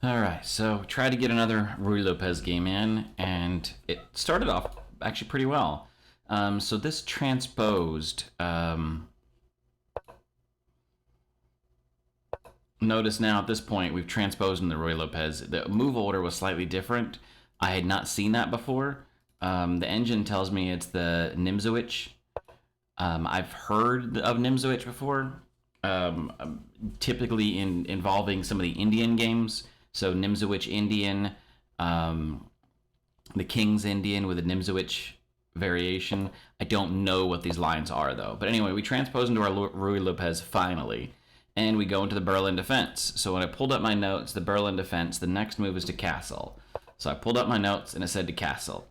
All right, so try to get another Ruy Lopez game in, and it started off actually pretty well. So this transposed. Notice now at this point we've transposed in the Ruy Lopez. The move order was slightly different. I had not seen that before. The engine tells me it's the Nimzowitsch. I've heard of Nimzowitsch before, typically involving some of the Indian games. So Nimzowitsch Indian, the King's Indian with a Nimzowitsch variation. I don't know what these lines are though. But anyway, we transpose into our Ruy Lopez finally, and we go into the Berlin defense. So when I pulled up my notes, the Berlin defense, the next move is to castle. So I pulled up my notes and it said to castle.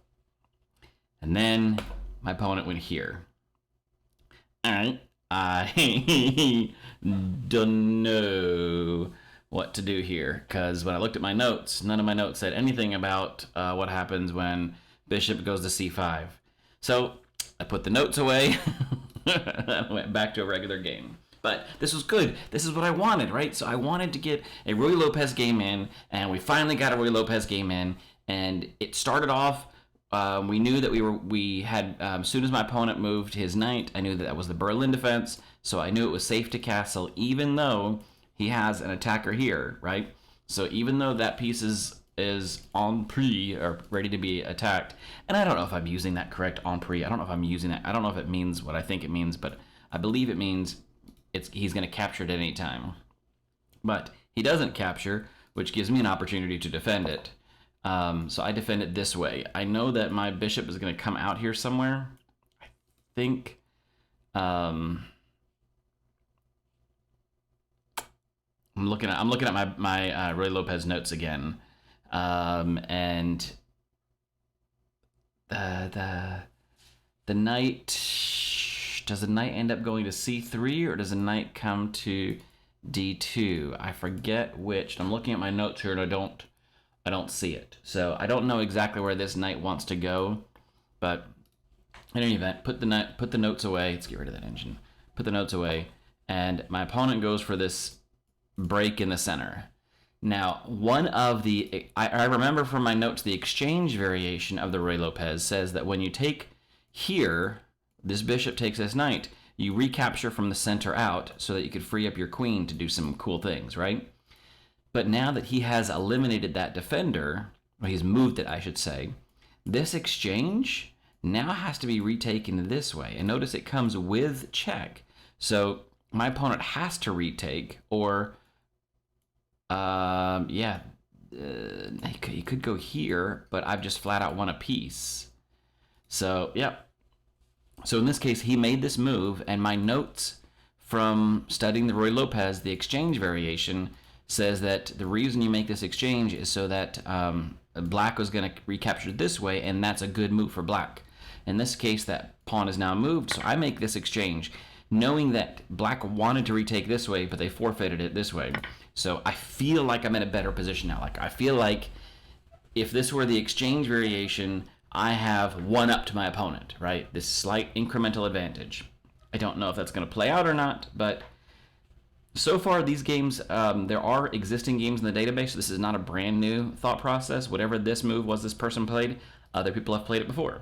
And then my opponent went here. Alright, I don't know what to do here, because when I looked at my notes, none of my notes said anything about what happens when bishop goes to c5. So I put the notes away and went back to a regular game. But this was good. This is what I wanted, right? So I wanted to get a Ruy Lopez game in, and we finally got a Ruy Lopez game in, and it started off. We knew that we had as soon as my opponent moved his knight, I knew that was the Berlin defense, so I knew it was safe to castle, even though he has an attacker here, right? So even though that piece is en prise, or ready to be attacked, and I don't know if I'm using that correct, en prise. I don't know if I'm using that. I don't know if it means what I think it means, but I believe it means he's going to capture it at any time. But he doesn't capture, which gives me an opportunity to defend it. So I defend it this way. I know that my bishop is going to come out here somewhere. I think. I'm looking at my Ruy Lopez notes again, and the knight. Does the knight end up going to c3, or does the knight come to d2? I forget which. I'm looking at my notes here and I don't see it. So I don't know exactly where this knight wants to go, but in any event, put the notes away. Let's get rid of that engine. Put the notes away, and my opponent goes for this break in the center. Now, one of the I remember from my notes, the exchange variation of the Ruy Lopez says that when you take here, this bishop takes this knight, you recapture from the center out so that you could free up your queen to do some cool things, right? But now that he has eliminated that defender, or he's moved it, I should say, this exchange now has to be retaken this way. And notice it comes with check. So my opponent has to retake, or he could go here, but I've just flat out won a piece. So, yeah. So in this case, he made this move, and my notes from studying the Ruy Lopez, the exchange variation, says that the reason you make this exchange is so that black was going to recapture this way, and that's a good move for black. In this case, that pawn is now moved, so I make this exchange, knowing that black wanted to retake this way, but they forfeited it this way. So I feel like I'm in a better position now. Like, I feel like if this were the exchange variation, I have one up to my opponent, right? This slight incremental advantage. I don't know if that's going to play out or not, but so far these games, there are existing games in the database, so this is not a brand new thought process. Whatever this move was this person played, other people have played it before.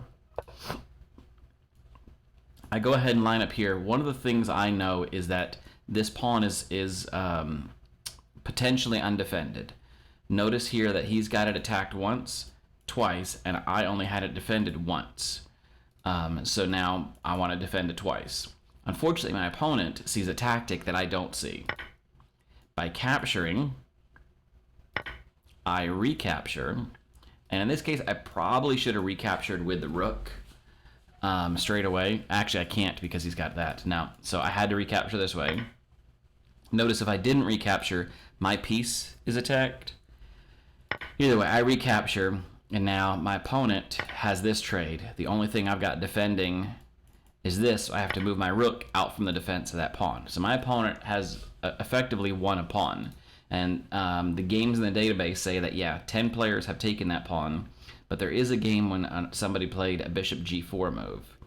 I go ahead and line up here. One of the things I know is that this pawn is potentially undefended. Notice here that he's got it attacked once, twice, and I only had it defended once. So now I want to defend it twice. Unfortunately, my opponent sees a tactic that I don't see. By capturing, I recapture, and in this case, I probably should have recaptured with the rook straight away. Actually, I can't because he's got that now, so I had to recapture this way. Notice if I didn't recapture, my piece is attacked. Either way, I recapture, and now my opponent has this trade. The only thing I've got defending is this, so I have to move my rook out from the defense of that pawn. So my opponent has effectively won a pawn. And the games in the database say that, yeah, 10 players have taken that pawn, but there is a game when somebody played a bishop g4 move.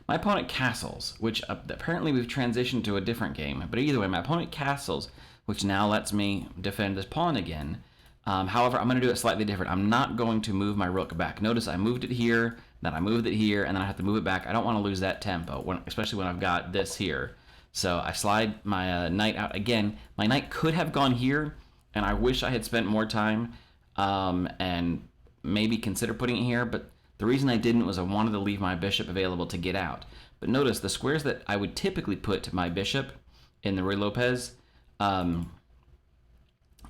My opponent castles, which apparently we've transitioned to a different game. But either way, my opponent castles, which now lets me defend this pawn again. However, I'm going to do it slightly different. I'm not going to move my rook back. Notice I moved it here, then I moved it here, and then I have to move it back. I don't want to lose that tempo, especially when I've got this here. So I slide my knight out again. My knight could have gone here, and I wish I had spent more time and maybe consider putting it here, but the reason I didn't was I wanted to leave my bishop available to get out. But notice the squares that I would typically put my bishop in the Ruy Lopez,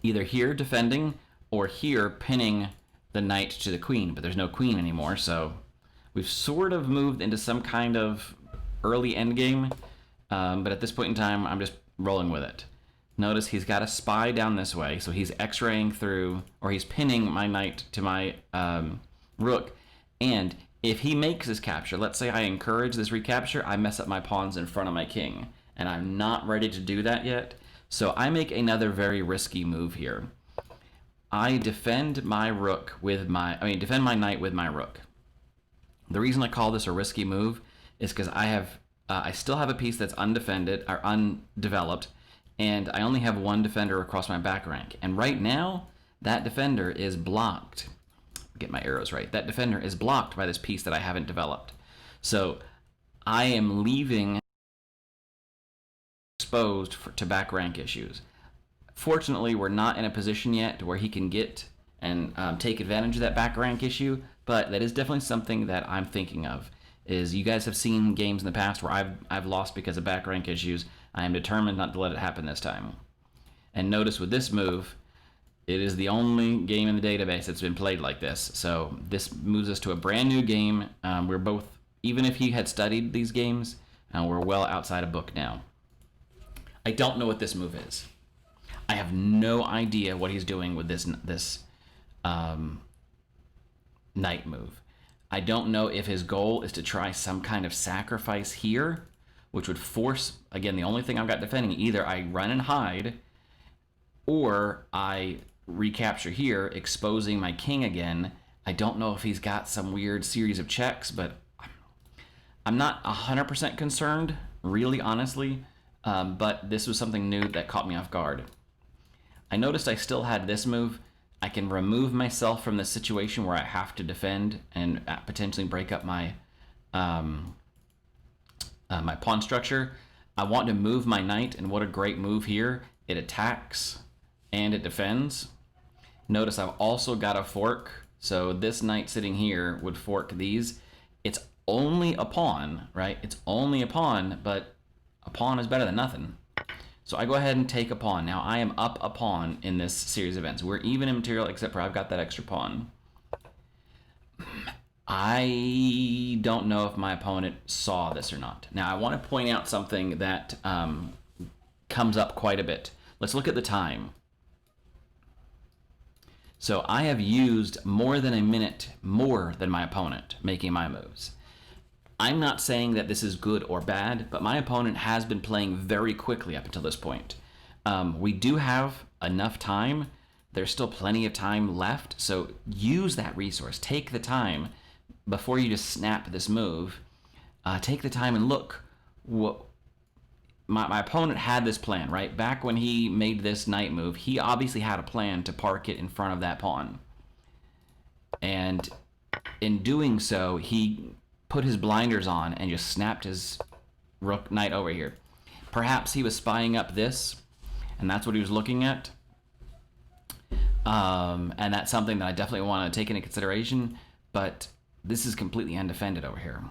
either here defending or here pinning the knight to the queen, but there's no queen anymore, so we've sort of moved into some kind of early endgame, but at this point in time, I'm just rolling with it. Notice he's got a spy down this way, so he's x-raying through, or he's pinning my knight to my rook, and if he makes this capture, let's say I encourage this recapture, I mess up my pawns in front of my king, and I'm not ready to do that yet, so I make another very risky move here. I defend my rook with defend my knight with my rook. The reason I call this a risky move is because I still have a piece that's undefended or undeveloped, and I only have one defender across my back rank. And right now, that defender is blocked. Get my arrows right. That defender is blocked by this piece that I haven't developed. So I am leaving exposed to back rank issues. Fortunately, we're not in a position yet where he can get and take advantage of that back rank issue, but that is definitely something that I'm thinking of. Is you guys have seen games in the past where I've lost because of back rank issues. I am determined not to let it happen this time. And notice with this move, it is the only game in the database that's been played like this. So this moves us to a brand new game. We're both, even if he had studied these games, we're well outside a book now. I don't know what this move is. I have no idea what he's doing with this knight move. I don't know if his goal is to try some kind of sacrifice here, which would force, again, the only thing I've got defending, either I run and hide, or I recapture here, exposing my king again. I don't know if he's got some weird series of checks, but I'm not 100% concerned, really, honestly, but this was something new that caught me off guard. I noticed I still had this move. I can remove myself from the situation where I have to defend and potentially break up my my pawn structure. I want to move my knight, and what a great move here. It attacks and it defends. Notice I've also got a fork, so this knight sitting here would fork these. It's only a pawn, right? It's only a pawn, but a pawn is better than nothing. So I go ahead and take a pawn. Now I am up a pawn in this series of events. We're even in material except for I've got that extra pawn. I don't know if my opponent saw this or not. Now I want to point out something that comes up quite a bit. Let's look at the time. So I have used more than a minute more than my opponent making my moves. I'm not saying that this is good or bad, but my opponent has been playing very quickly up until this point. We do have enough time. There's still plenty of time left, so use that resource. Take the time before you just snap this move. Take the time and look. What my opponent had this plan, right? Back when he made this knight move, he obviously had a plan to park it in front of that pawn. And in doing so, he put his blinders on and just snapped his rook knight over here. Perhaps he was spying up this, and that's what he was looking at. And that's something that I definitely want to take into consideration, but this is completely undefended over here.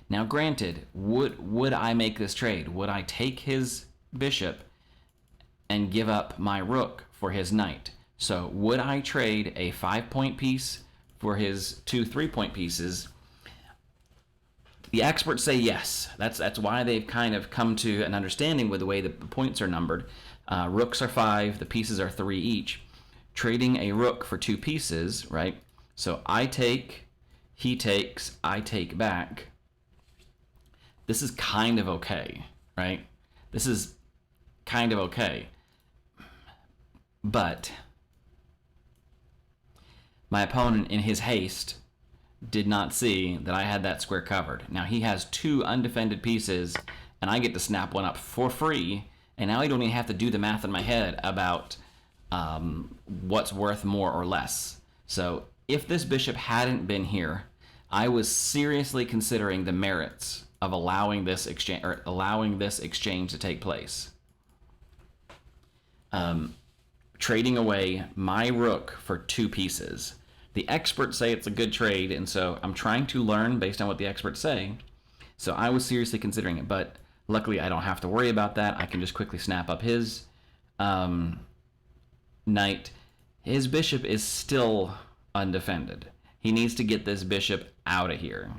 Now, granted, would I make this trade? Would I take his bishop and give up my rook for his knight? So would I trade a 5-point piece for his 2 3-point pieces? The experts say yes. That's why they've kind of come to an understanding with the way the points are numbered. Rooks are 5, the pieces are 3 each. Trading a rook for 2 pieces, right? So I take, he takes, I take back. This is kind of okay, right? This is kind of okay. But my opponent, in his haste, did not see that I had that square covered. Now he has 2 undefended pieces, and I get to snap one up for free, and now I don't even have to do the math in my head about what's worth more or less. So if this bishop hadn't been here, I was seriously considering the merits of allowing this exchange to take place. Trading away my rook for 2 pieces. The experts say it's a good trade, and so I'm trying to learn based on what the experts say. So I was seriously considering it, but luckily I don't have to worry about that. I can just quickly snap up his knight. His bishop is still undefended. He needs to get this bishop out of here.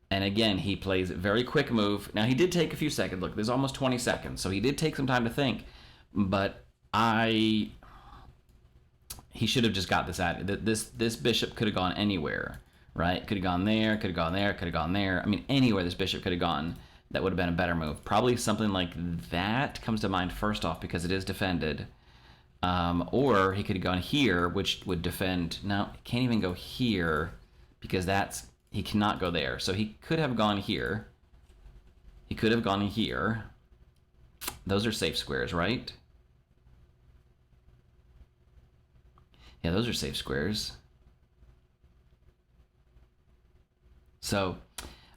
And again, he plays a very quick move. Now, he did take a few seconds. Look, there's almost 20 seconds, so he did take some time to think. But he should have just got this out. This bishop could have gone anywhere, right? Could have gone there, could have gone there, could have gone there. I mean, anywhere this bishop could have gone, that would have been a better move. Probably something like that comes to mind first off because it is defended. Or he could have gone here, which would defend. No, he can't even go here because he cannot go there. So he could have gone here. He could have gone here. Those are safe squares, right? Yeah, those are safe squares. So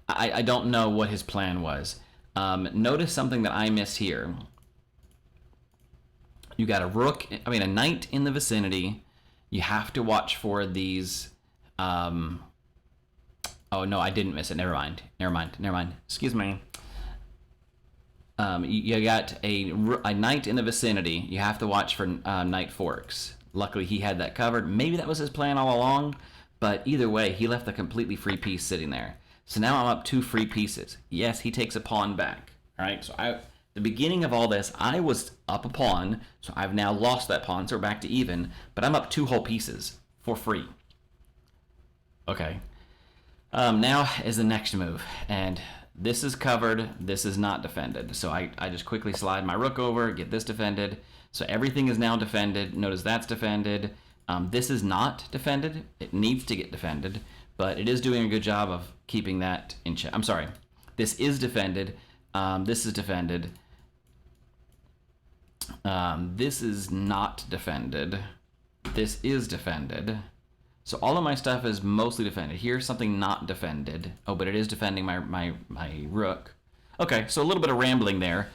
I don't know what his plan was. Notice something that I missed here. You got a knight in the vicinity. You have to watch for these. Oh no, I didn't miss it. Never mind. Excuse me. You got a knight in the vicinity. You have to watch for knight forks. Luckily, he had that covered. Maybe that was his plan all along, but either way, he left a completely free piece sitting there. So now I'm up 2 free pieces. Yes, he takes a pawn back. All right, so the beginning of all this, I was up a pawn, so I've now lost that pawn, so we're back to even, but I'm up 2 whole pieces for free. Okay. Now is the next move, and this is covered, this is not defended. So I just quickly slide my rook over, get this defended. So everything is now defended. Notice that's defended. This is not defended. It needs to get defended, but it is doing a good job of keeping that in check. I'm sorry. This is defended. This is defended. This is not defended. This is defended. So all of my stuff is mostly defended. Here's something not defended. Oh, but it is defending my rook. Okay, so a little bit of rambling there.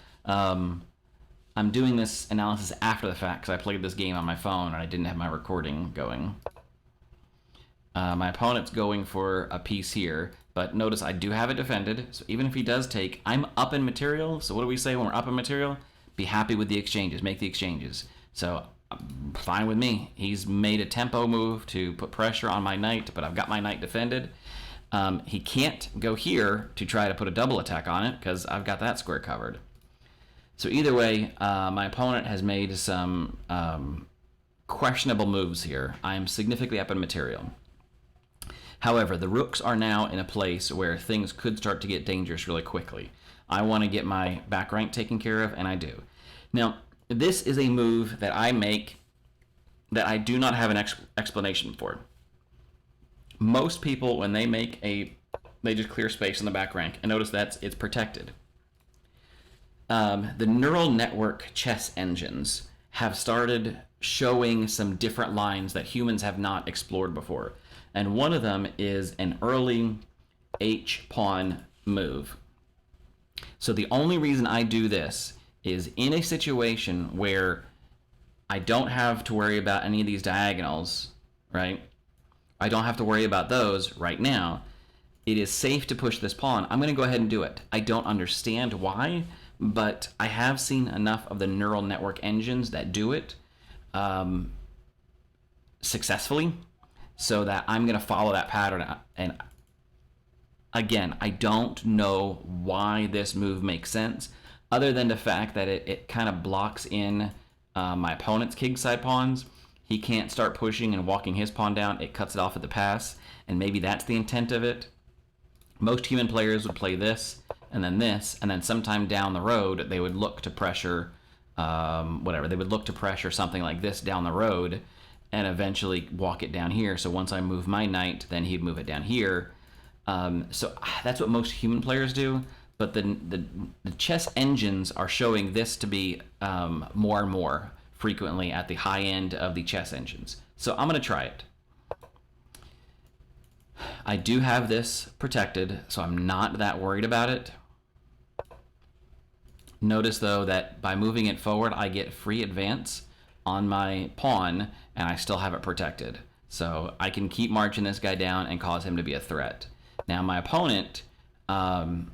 I'm doing this analysis after the fact because I played this game on my phone and I didn't have my recording going. My opponent's going for a piece here, but notice I do have it defended. So even if he does take, I'm up in material. So what do we say when we're up in material? Be happy with the exchanges, make the exchanges. So fine with me. He's made a tempo move to put pressure on my knight, but I've got my knight defended. He can't go here to try to put a double attack on it because I've got that square covered. So either way, my opponent has made some questionable moves here. I am significantly up in material. However, the rooks are now in a place where things could start to get dangerous really quickly. I want to get my back rank taken care of, and I do. Now, this is a move that I make that I do not have an explanation for. Most people, when they make they just clear space in the back rank, and notice it's protected. The neural network chess engines have started showing some different lines that humans have not explored before. And one of them is an early H-pawn move. So the only reason I do this is in a situation where I don't have to worry about any of these diagonals, right? I don't have to worry about those right now. It is safe to push this pawn. I'm going to go ahead and do it. I don't understand why, but I have seen enough of the neural network engines that do it successfully so that I'm going to follow that pattern. And again, I don't know why this move makes sense other than the fact that it kind of blocks in my opponent's kingside pawns. He can't start pushing and walking his pawn down. It cuts it off at the pass, and maybe that's the intent of it. Most human players would play this, and then sometime down the road, they would look to pressure, whatever. They would look to pressure something like this down the road, and eventually walk it down here. So once I move my knight, then he'd move it down here. So that's what most human players do. But the chess engines are showing this to be more and more frequently at the high end of the chess engines. So I'm going to try it. I do have this protected, so I'm not that worried about it. Notice, though, that by moving it forward, I get free advance on my pawn, and I still have it protected. So I can keep marching this guy down and cause him to be a threat. Now, my opponent, I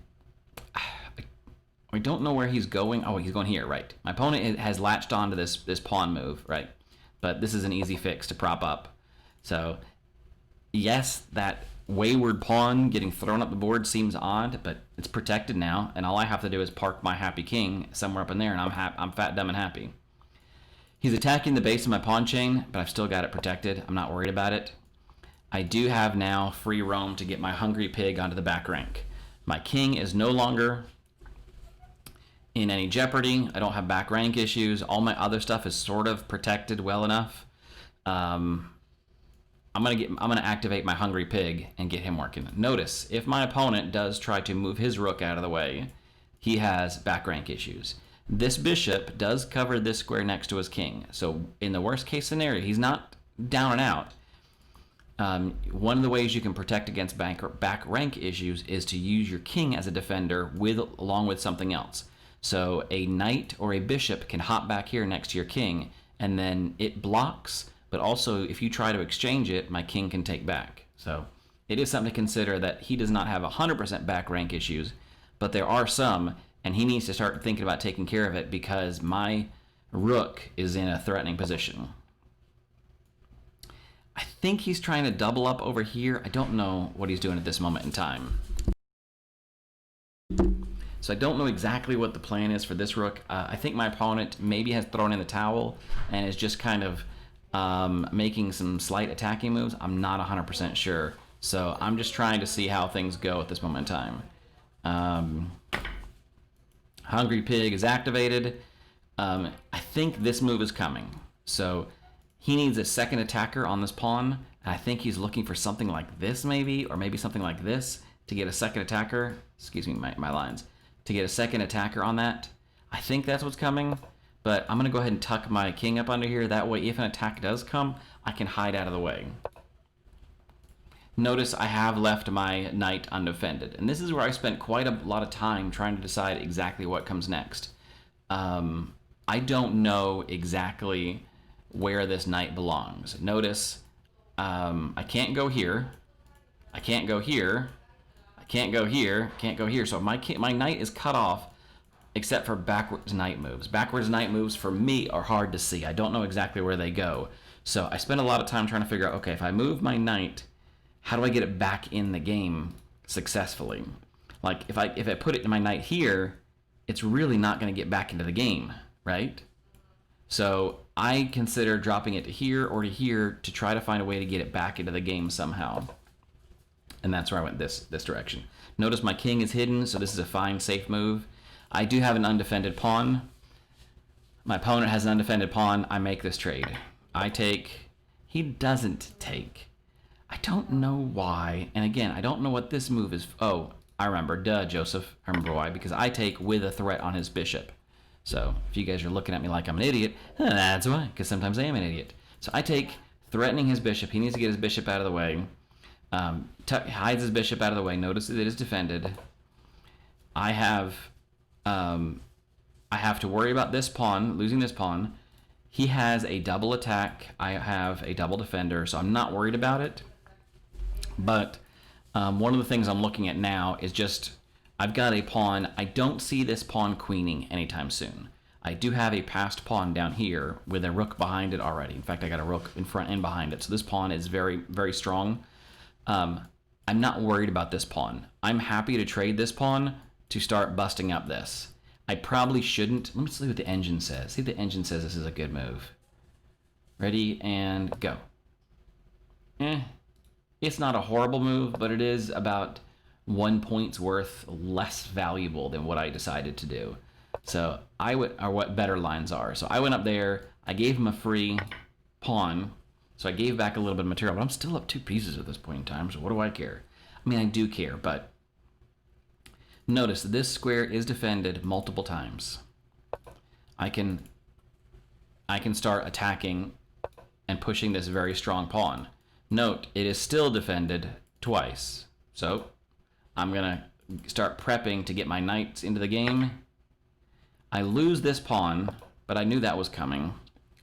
don't know where he's going. Oh, he's going here, right. My opponent has latched onto this pawn move, right? But this is an easy fix to prop up. So, yes, that wayward pawn getting thrown up the board seems odd, but it's protected now, and all I have to do is park my happy king somewhere up in there, and I'm fat, dumb, and happy. He's attacking the base of my pawn chain, but I've still got it protected. I'm not worried about it. I do have now free roam to get my hungry pig onto the back rank. My king is no longer in any jeopardy. I don't have back rank issues. All my other stuff is sort of protected well enough. I'm gonna activate my hungry pig and get him working. Notice, if my opponent does try to move his rook out of the way, he has back rank issues. This bishop does cover this square next to his king. So in the worst case scenario, he's not down and out. One of the ways you can protect against back rank issues is to use your king as a defender along with something else. So a knight or a bishop can hop back here next to your king, and then it blocks, but also if you try to exchange it, my king can take back. So it is something to consider that he does not have 100% back rank issues, but there are some, and he needs to start thinking about taking care of it because my rook is in a threatening position. I think he's trying to double up over here. I don't know what he's doing at this moment in time. So I don't know exactly what the plan is for this rook. I think my opponent maybe has thrown in the towel and is just kind of making some slight attacking moves. I'm not 100% sure. So I'm just trying to see how things go at this moment in time. Hungry Pig is activated. I think this move is coming. So he needs a second attacker on this pawn. And I think he's looking for something like this maybe, or maybe something like this to get a second attacker. Excuse me, my lines. To get a second attacker on that. I think that's what's coming. But I'm going to go ahead and tuck my king up under here. That way, if an attack does come, I can hide out of the way. Notice I have left my knight undefended. And this is where I spent quite a lot of time trying to decide exactly what comes next. I don't know exactly where this knight belongs. Notice I can't go here. I can't go here. I can't go here. Can't go here. So my knight is cut off except for backwards knight moves. Backwards knight moves for me are hard to see. I don't know exactly where they go. So I spent a lot of time trying to figure out, okay, if I move my knight, how do I get it back in the game successfully? Like if I put my knight here, it's really not going to get back into the game, right? So I consider dropping it to here or to here to try to find a way to get it back into the game somehow. And that's where I went this direction. Notice my king is hidden, so this is a fine, safe move. I do have an undefended pawn. My opponent has an undefended pawn. I make this trade. I take. He doesn't take. I don't know why. And again, I don't know what this move is. Oh, I remember. Duh, Joseph. I remember why. Because I take with a threat on his bishop. So if you guys are looking at me like I'm an idiot, that's why. Because sometimes I am an idiot. So I take, threatening his bishop. He needs to get his bishop out of the way. Hides his bishop out of the way. Notice that it is defended. I have to worry about this pawn, losing this pawn. He has a double attack. I have a double defender, so I'm not worried about it. But one of the things I'm looking at now is just, I've got a pawn. I don't see this pawn queening anytime soon. I do have a passed pawn down here with a rook behind it already. In fact, I got a rook in front and behind it. So this pawn is very, very strong. I'm not worried about this pawn. I'm happy to trade this pawn to start busting up this. I probably shouldn't. Let me see what the engine says. See if the engine says this is a good move. Ready and go. It's not a horrible move, but it is about 1 point's worth less valuable than what I decided to do. So or what better lines are. So I went up there. I gave him a free pawn. So I gave back a little bit of material, but I'm still up 2 pieces at this point in time, so what do I care? I mean, I do care, but notice this square is defended multiple times. I can start attacking and pushing this very strong pawn. Note, it is still defended twice. So I'm gonna start prepping to get my knights into the game. I lose this pawn, but I knew that was coming.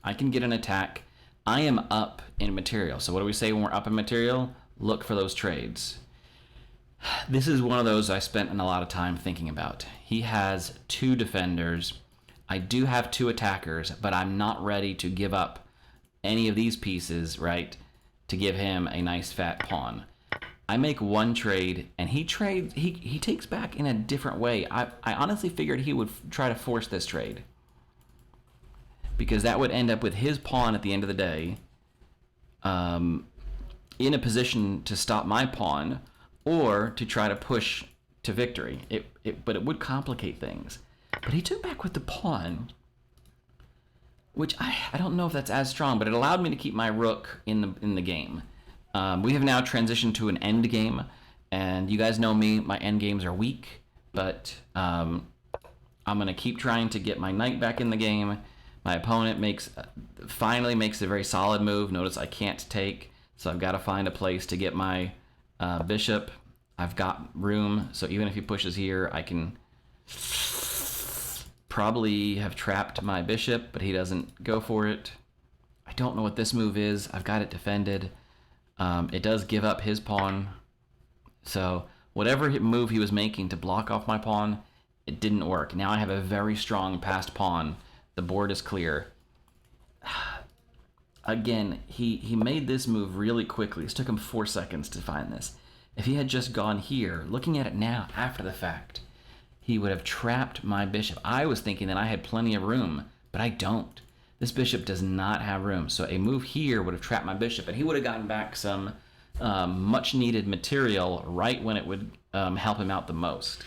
I can get an attack. I am up in material. So what do we say when we're up in material? Look for those trades. This is one of those I spent a lot of time thinking about. He has 2 defenders. I do have 2 attackers, but I'm not ready to give up any of these pieces, right, to give him a nice fat pawn. I make one trade, and he takes back in a different way. I honestly figured he would try to force this trade, because that would end up with his pawn at the end of the day in a position to stop my pawn or to try to push to victory. But it would complicate things. But he took back with the pawn, which I don't know if that's as strong, but it allowed me to keep my rook in the game. We have now transitioned to an end game, and you guys know me, my end games are weak, but I'm going to keep trying to get my knight back in the game. My opponent finally makes a very solid move. Notice I can't take, so I've got to find a place to get my bishop. I've got room, so even if he pushes here, I can probably have trapped my bishop, but he doesn't go for it. I don't know what this move is. I've got it defended. It does give up his pawn. So whatever move he was making to block off my pawn, it didn't work. Now I have a very strong passed pawn. The board is clear. Again, he made this move really quickly. It took him 4 seconds to find this. If he had just gone here, looking at it now after the fact, he would have trapped my bishop. I was thinking that I had plenty of room, but I don't. This bishop does not have room. So a move here would have trapped my bishop, and he would have gotten back some much needed material right when it would help him out the most.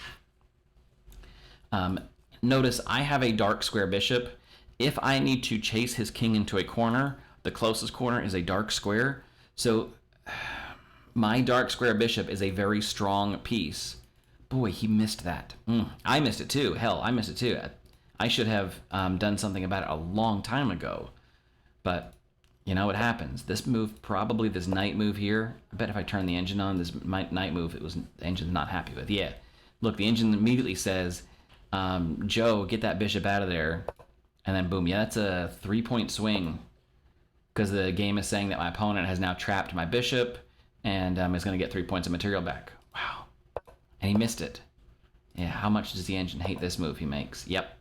Notice I have a dark square bishop. If I need to chase his king into a corner, the closest corner is a dark square. So my dark square bishop is a very strong piece. Boy, he missed that. I missed it too. Hell, I missed it too. I should have done something about it a long time ago. But you know what happens. This move, probably this knight move here. I bet if I turn the engine on, this knight move, the engine's not happy with. Yeah. Look, the engine immediately says, Joe, get that bishop out of there. And then boom, yeah, that's a 3-point swing, because the game is saying that my opponent has now trapped my bishop and is going to get 3 points of material back. Wow. And he missed it. Yeah, how much does the engine hate this move he makes? Yep.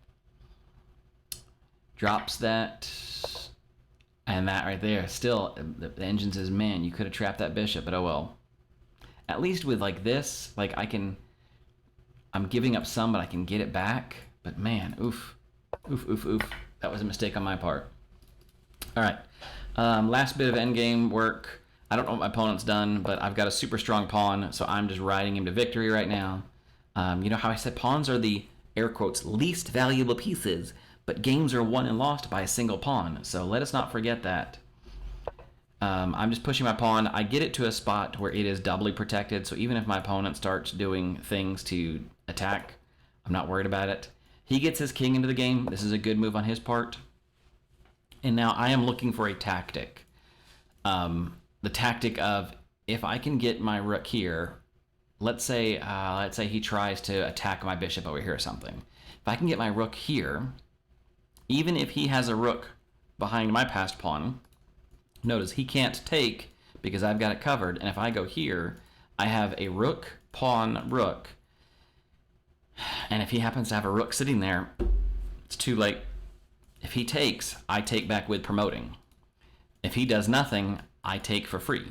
Drops that. And that right there. Still, the engine says, man, you could have trapped that bishop, but oh well. At least with like this, like I'm giving up some, but I can get it back. But man, oof. Oof, oof, oof. That was a mistake on my part. All right. Last bit of endgame work. I don't know what my opponent's done, but I've got a super strong pawn, so I'm just riding him to victory right now. You know how I said pawns are the, air quotes, least valuable pieces, but games are won and lost by a single pawn, so let us not forget that. I'm just pushing my pawn. I get it to a spot where it is doubly protected, so even if my opponent starts doing things to attack, I'm not worried about it. He gets his king into the game. This is a good move on his part. And now I am looking for a tactic. The tactic of, if I can get my rook here, let's say he tries to attack my bishop over here or something. If I can get my rook here, even if he has a rook behind my passed pawn, notice he can't take because I've got it covered. And if I go here, I have a rook, pawn, rook. And if he happens to have a rook sitting there, it's too late. If he takes, I take back with promoting. If he does nothing, I take for free.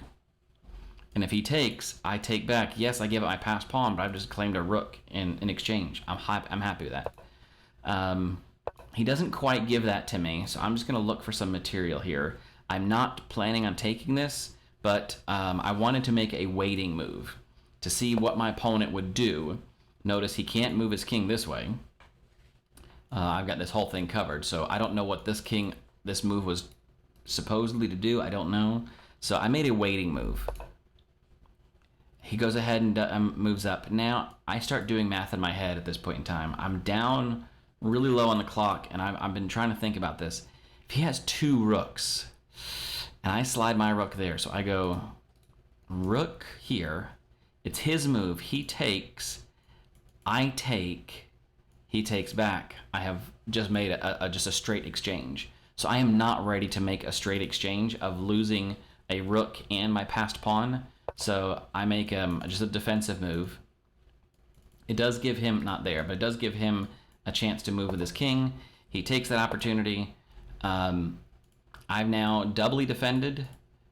And if he takes, I take back. Yes, I give up my passed pawn, but I've just claimed a rook in exchange. I'm happy with that. He doesn't quite give that to me, so I'm just going to look for some material here. I'm not planning on taking this, but I wanted to make a waiting move to see what my opponent would do. Notice he can't move his king this way. I've got this whole thing covered, so I don't know what this move was supposedly to do. I don't know. So I made a waiting move. He goes ahead and moves up. Now I start doing math in my head at this point in time. I'm down really low on the clock, and I've been trying to think about this. If he has 2 rooks, and I slide my rook there, so I go rook here. It's his move. He takes. I take. He takes back. I have just made just a straight exchange. So I am not ready to make a straight exchange of losing a rook and my passed pawn. So I make just a defensive move. It does give him, not there, but it does give him a chance to move with his king. He takes that opportunity. I've now doubly defended,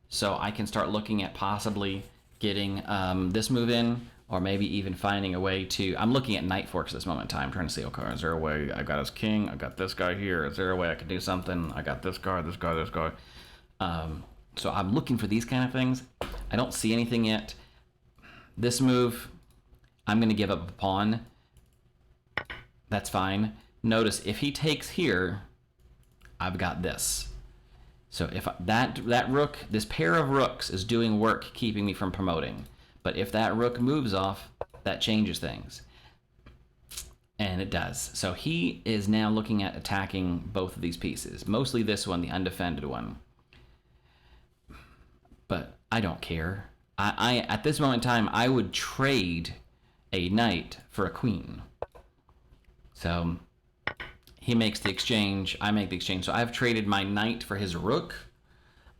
so I can start looking at possibly getting this move in, or maybe even finding a way to... I'm looking at knight forks at this moment in time, trying to see, okay, is there a way? I got his king, I got this guy here. Is there a way I could do something? I got this guy, this guy, this guy. So I'm looking for these kind of things. I don't see anything yet. This move, I'm going to give up a pawn. That's fine. Notice, if he takes here, I've got this. So if that rook, this pair of rooks is doing work keeping me from promoting. But if that rook moves off, that changes things. And it does. So he is now looking at attacking both of these pieces. Mostly this one, the undefended one. But I don't care. I at this moment in time, I would trade a knight for a queen. So he makes the exchange, I make the exchange. So I've traded my knight for his rook.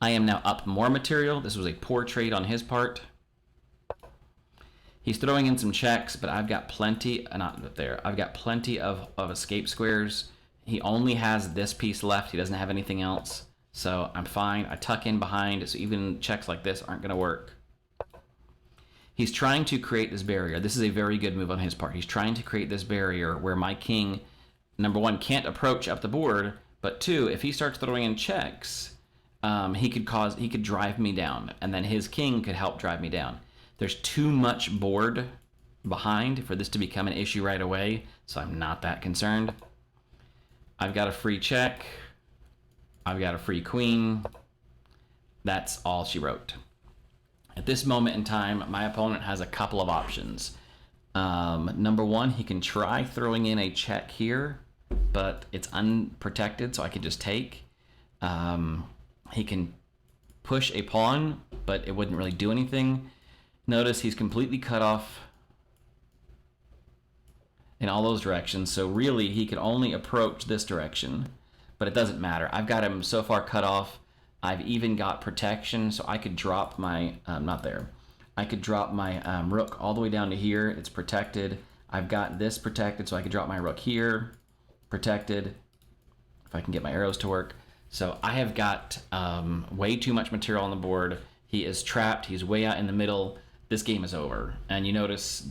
I am now up more material. This was a poor trade on his part. He's throwing in some checks, but I've got plenty, not up there, I've got plenty of escape squares. He only has this piece left. He doesn't have anything else. So I'm fine. I tuck in behind, so even checks like this aren't going to work. He's trying to create this barrier. This is a very good move on his part. He's trying to create this barrier where my king, number one, can't approach up the board, but two, if he starts throwing in checks, he could drive me down, and then his king could help drive me down. There's too much board behind for this to become an issue right away, so I'm not that concerned. I've got a free check. I've got a free queen. That's all she wrote. At this moment in time, my opponent has a couple of options. Number one, he can try throwing in a check here, but it's unprotected, so I can just take. He can push a pawn, but it wouldn't really do anything. Notice he's completely cut off in all those directions, so really he could only approach this direction, but it doesn't matter. I've got him so far cut off. I've even got protection, so I could drop my, not there. I could drop my rook all the way down to here. It's protected. I've got this protected, so I could drop my rook here, protected, if I can get my arrows to work. So I have got way too much material on the board. He is trapped. He's way out in the middle. This game is over. And you notice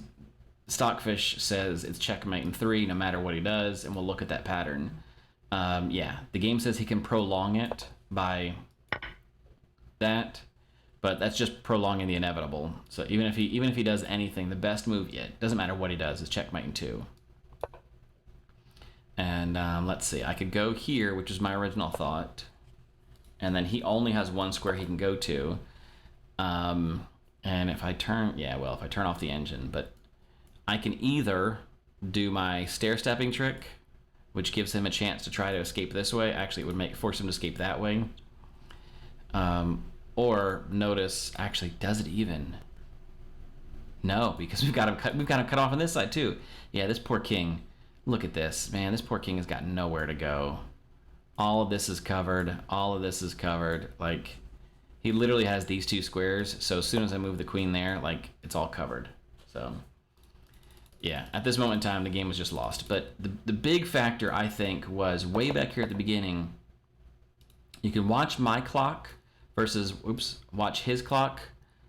Stockfish says it's checkmate in 3 no matter what he does, and we'll look at that pattern. Yeah, the game says he can prolong it by that, but that's just prolonging the inevitable. So even if he does anything, the best move, it doesn't matter what he does, is checkmate in 2. And let's see, I could go here, which is my original thought, and then he only has one square he can go to. And if I turn, if I turn off the engine, but I can either do my stair-stepping trick, which gives him a chance to try to escape this way. Actually, it would force him to escape that way. Or notice, actually, does it even? No, because we've got him cut off on this side too. Yeah, this poor king. Look at this, man. This poor king has got nowhere to go. All of this is covered. All of this is covered. Like, he literally has these 2 squares. So as soon as I move the queen there, like, it's all covered. So yeah, at this moment in time, the game was just lost. But the big factor, I think, was way back here at the beginning. You can watch my clock versus, watch his clock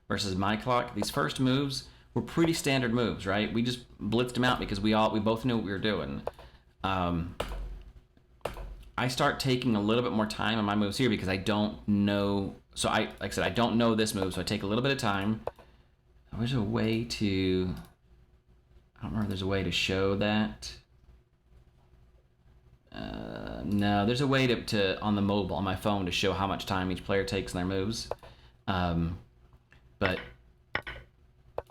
versus my clock. These first moves were pretty standard moves, right? We just blitzed them out because we both knew what we were doing. I start taking a little bit more time on my moves here because I don't know. So like I said, I don't know this move, so I take a little bit of time. There's a way to, I don't remember if there's a way to show that. No, there's a way to on the mobile, on my phone, to show how much time each player takes in their moves. But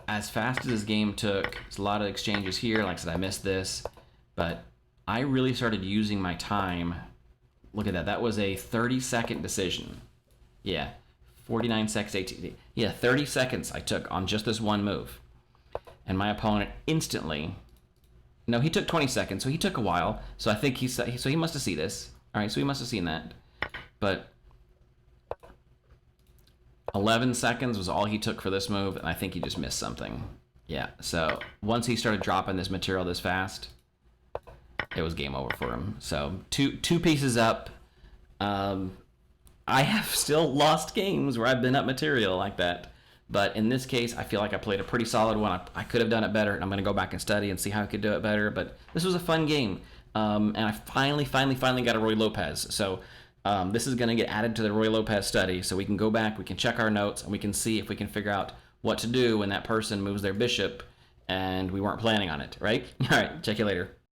as fast as this game took, there's a lot of exchanges here. Like I said, I missed this. But I really started using my time. Look at that. That was a 30-second decision. Yeah. 49 seconds, 18. Yeah, 30 seconds I took on just this one move. And my opponent instantly... No, he took 20 seconds, so he took a while. So I think he must have seen this. All right, so he must have seen that. But 11 seconds was all he took for this move, and I think he just missed something. Yeah, so once he started dropping this material this fast, it was game over for him. So two pieces up. I have still lost games where I've been up material like that. But in this case, I feel like I played a pretty solid one. I could have done it better, and I'm going to go back and study and see how I could do it better. But this was a fun game. And I finally got a Ruy Lopez. So this is going to get added to the Ruy Lopez study. So we can go back, we can check our notes, and we can see if we can figure out what to do when that person moves their bishop and we weren't planning on it, right? All right, check you later.